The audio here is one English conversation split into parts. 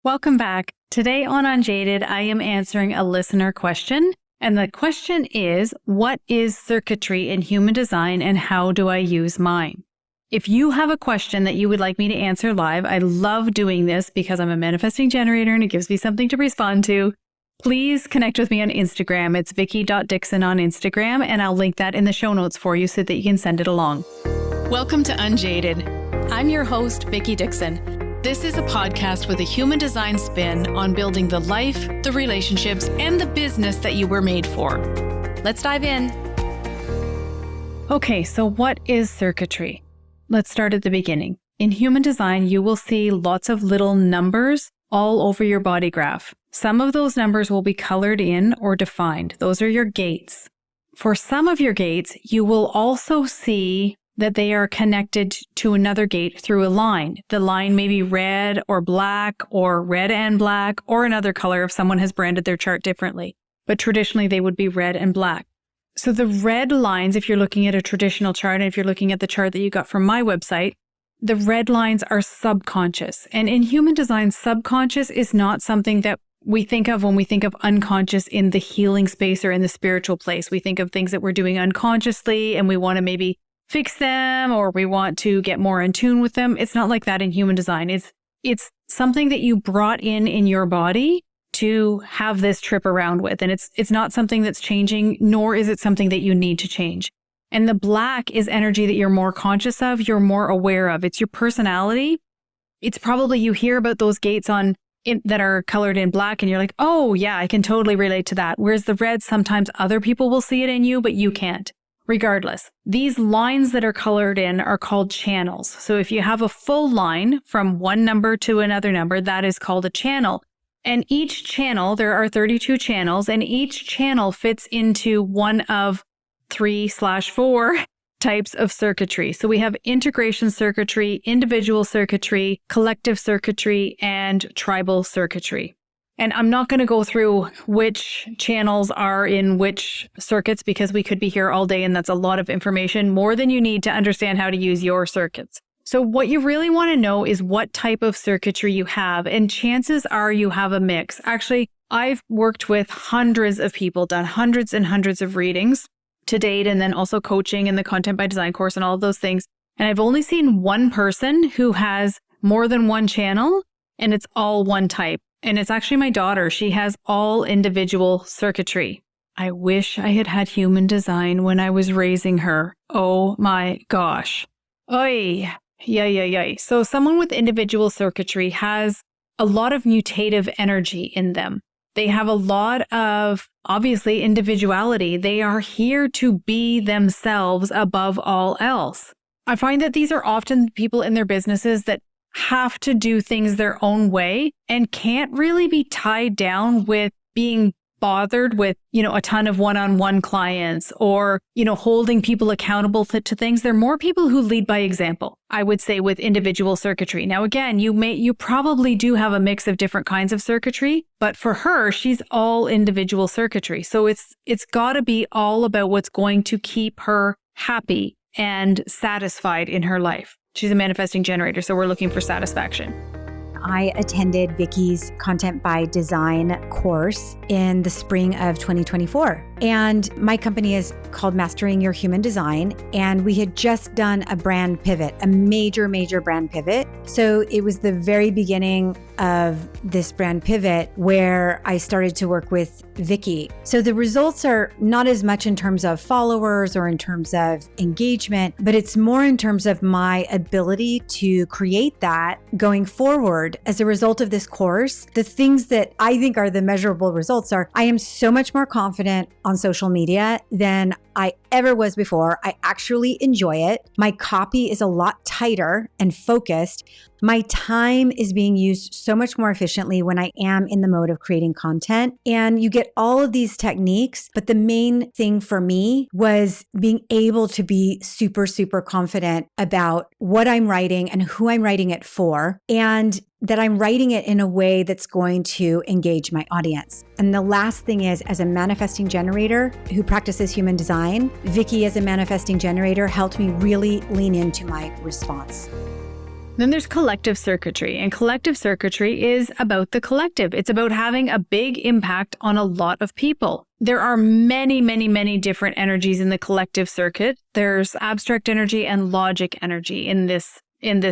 Welcome back. Today on Unjaded, I am answering a listener question. And the question is, what is circuitry in human design and how do I use mine? If you have a question that you would like me to answer live, I love doing this because I'm a manifesting generator and it gives me something to respond to. Please connect with me on Instagram. It's Vickie.Dickson on Instagram, and I'll link that in the show notes for you so that you can send it along. Welcome to Unjaded. I'm your host, Vickie Dickson. This is a podcast with a human design spin on building the life, the relationships, and the business that you were made for. Let's dive in. Okay, so what is circuitry? Let's start at the beginning. In human design, you will see lots of little numbers all over your body graph. Some of those numbers will be colored in or defined. Those are your gates. For some of your gates, you will also see that they are connected to another gate through a line. The line may be red or black or red and black or another color if someone has branded their chart differently. But traditionally, they would be red and black. So the red lines, if you're looking at a traditional chart, and if you're looking at the chart that you got from my website, the red lines are subconscious. And in human design, subconscious is not something that we think of when we think of unconscious in the healing space or in the spiritual place. We think of things that we're doing unconsciously and we want to maybe fix them or we want to get more in tune with them. It's not like that in human design. It's something that you brought in your body to have this trip around with. And it's not something that's changing, nor is it something that you need to change. And the black is energy that you're more conscious of, you're more aware of. It's your personality. It's probably you hear about those gates that are colored in black and you're like, oh yeah, I can totally relate to that. Whereas the red, sometimes other people will see it in you, but you can't. Regardless, these lines that are colored in are called channels. So if you have a full line from one number to another number, that is called a channel. And each channel, there are 32 channels, and each channel fits into one of 3/4 types of circuitry. So we have integration circuitry, individual circuitry, collective circuitry, and tribal circuitry. And I'm not going to go through which channels are in which circuits because we could be here all day and that's a lot of information, more than you need to understand how to use your circuits. So what you really want to know is what type of circuitry you have, and chances are you have a mix. Actually, I've worked with hundreds of people, done hundreds and hundreds of readings to date, and then also coaching and the Content by Design course and all of those things. And I've only seen one person who has more than one channel and it's all one type. And it's actually my daughter. She has all individual circuitry. I wish I had had human design when I was raising her. Oh my gosh. Oy. Yay. So someone with individual circuitry has a lot of mutative energy in them. They have a lot of, obviously, individuality. They are here to be themselves above all else. I find that these are often people in their businesses that have to do things their own way and can't really be tied down with being bothered with, a ton of one-on-one clients or, holding people accountable to things. They're more people who lead by example, I would say, with individual circuitry. Now, again, you probably do have a mix of different kinds of circuitry, but for her, she's all individual circuitry. So it's got to be all about what's going to keep her happy and satisfied in her life. She's a manifesting generator, so we're looking for satisfaction. I attended Vickie's Content by Design course in the spring of 2024. And my company is called Mastering Your Human Design. And we had just done a brand pivot, a major brand pivot. So it was the very beginning of this brand pivot where I started to work with Vickie. So the results are not as much in terms of followers or in terms of engagement, but it's more in terms of my ability to create that going forward as a result of this course. The things that I think are the measurable results are I am so much more confident on social media than I ever was before. I actually enjoy it. My copy is a lot tighter and focused. My time is being used so much more efficiently when I am in the mode of creating content. And you get all of these techniques, but the main thing for me was being able to be super confident about what I'm writing and who I'm writing it for, and that I'm writing it in a way that's going to engage my audience. And the last thing is, as a manifesting generator who practices human design, Vickie as a manifesting generator helped me really lean into my response. Then there's collective circuitry, and collective circuitry is about the collective. It's about having a big impact on a lot of people. There are many, many, many different energies in the collective circuit. There's abstract energy and logic energy in this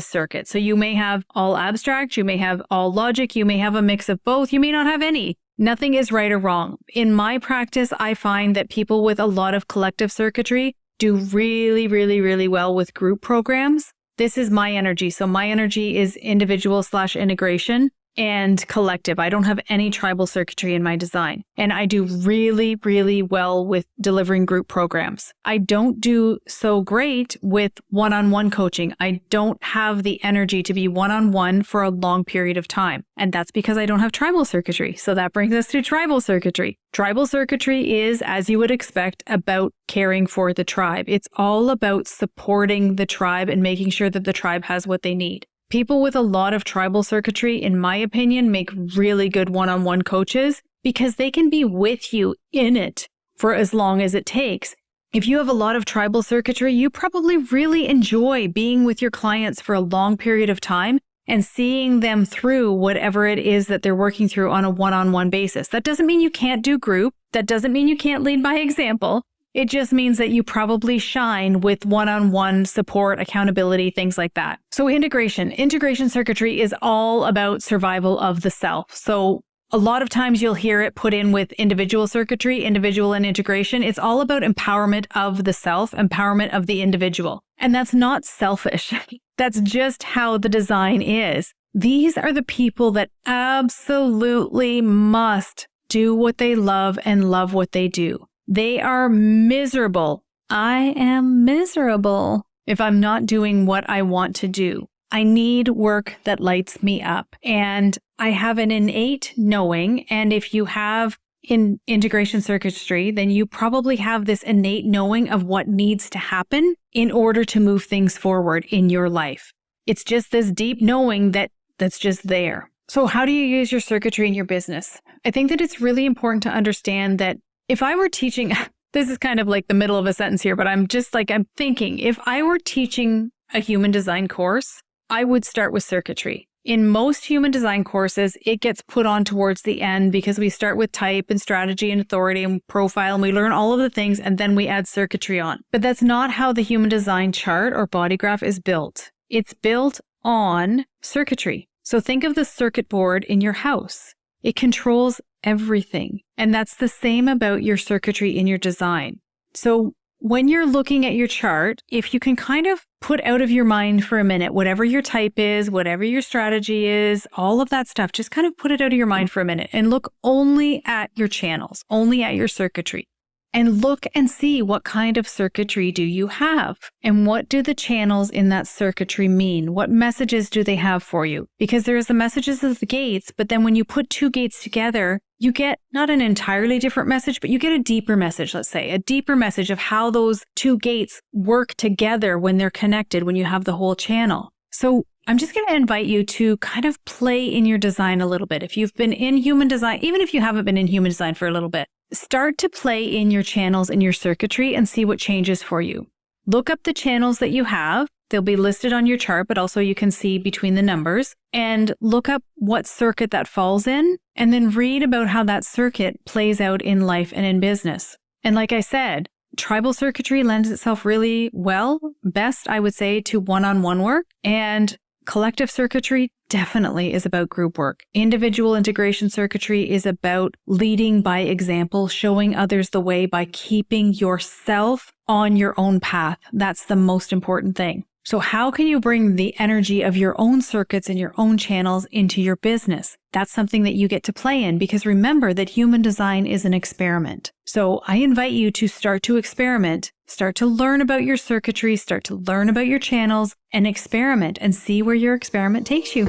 circuit. So you may have all abstract, you may have all logic, you may have a mix of both, you may not have any. Nothing is right or wrong. In my practice, I find that people with a lot of collective circuitry do really, really, really well with group programs. This is my energy. So my energy is individual/integration and collective. I don't have any tribal circuitry in my design. And I do really, really well with delivering group programs. I don't do so great with one-on-one coaching. I don't have the energy to be one-on-one for a long period of time. And that's because I don't have tribal circuitry. So that brings us to tribal circuitry. Tribal circuitry is, as you would expect, about caring for the tribe. It's all about supporting the tribe and making sure that the tribe has what they need. People with a lot of tribal circuitry, in my opinion, make really good one-on-one coaches because they can be with you in it for as long as it takes. If you have a lot of tribal circuitry, you probably really enjoy being with your clients for a long period of time and seeing them through whatever it is that they're working through on a one-on-one basis. That doesn't mean you can't do group. That doesn't mean you can't lead by example. It just means that you probably shine with one-on-one support, accountability, things like that. So integration circuitry is all about survival of the self. So a lot of times you'll hear it put in with individual circuitry, individual and integration. It's all about empowerment of the self, empowerment of the individual. And that's not selfish. That's just how the design is. These are the people that absolutely must do what they love and love what they do. They are miserable. I am miserable if I'm not doing what I want to do. I need work that lights me up. And I have an innate knowing. And if you have in integration circuitry, then you probably have this innate knowing of what needs to happen in order to move things forward in your life. It's just this deep knowing that's just there. So how do you use your circuitry in your business? I think that it's really important to understand that if I were teaching, this is kind of like the middle of a sentence here, but I'm thinking, if I were teaching a human design course, I would start with circuitry. In most human design courses, it gets put on towards the end because we start with type and strategy and authority and profile, and we learn all of the things, and then we add circuitry on. But that's not how the human design chart or body graph is built. It's built on circuitry. So think of the circuit board in your house. It controls everything. And that's the same about your circuitry in your design. So when you're looking at your chart, if you can kind of put out of your mind for a minute, whatever your type is, whatever your strategy is, all of that stuff, just kind of put it out of your mind for a minute and look only at your channels, only at your circuitry. And look and see what kind of circuitry do you have? And what do the channels in that circuitry mean? What messages do they have for you? Because there's the messages of the gates, but then when you put two gates together, you get not an entirely different message, but you get a deeper message, let's say, a deeper message of how those two gates work together when they're connected, when you have the whole channel. So I'm just going to invite you to kind of play in your design a little bit. If you've been in human design, even if you haven't been in human design for a little bit, start to play in your channels and your circuitry and see what changes for you. Look up the channels that you have. They'll be listed on your chart, but also you can see between the numbers, and look up what circuit that falls in, and then read about how that circuit plays out in life and in business. And like I said, tribal circuitry lends itself really well, best, I would say, to one-on-one work, and collective circuitry definitely is about group work. Individual integration circuitry is about leading by example, showing others the way by keeping yourself on your own path. That's the most important thing. So how can you bring the energy of your own circuits and your own channels into your business? That's something that you get to play in, because remember that human design is an experiment. So I invite you to start to experiment, start to learn about your circuitry, start to learn about your channels, and experiment and see where your experiment takes you.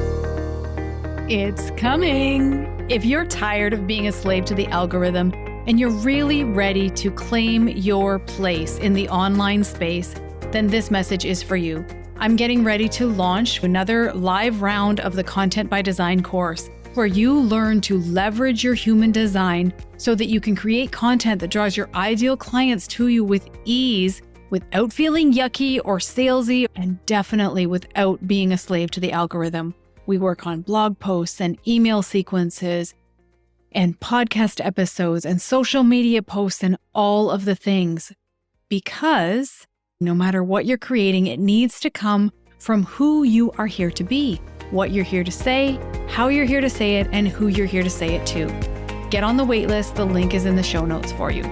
It's coming! If you're tired of being a slave to the algorithm and you're really ready to claim your place in the online space, then this message is for you. I'm getting ready to launch another live round of the Content by Design course, where you learn to leverage your human design so that you can create content that draws your ideal clients to you with ease without feeling yucky or salesy, and definitely without being a slave to the algorithm. We work on blog posts and email sequences and podcast episodes and social media posts and all of the things, because no matter what you're creating, it needs to come from who you are here to be, what you're here to say, how you're here to say it, and who you're here to say it to. Get on the waitlist. The link is in the show notes for you.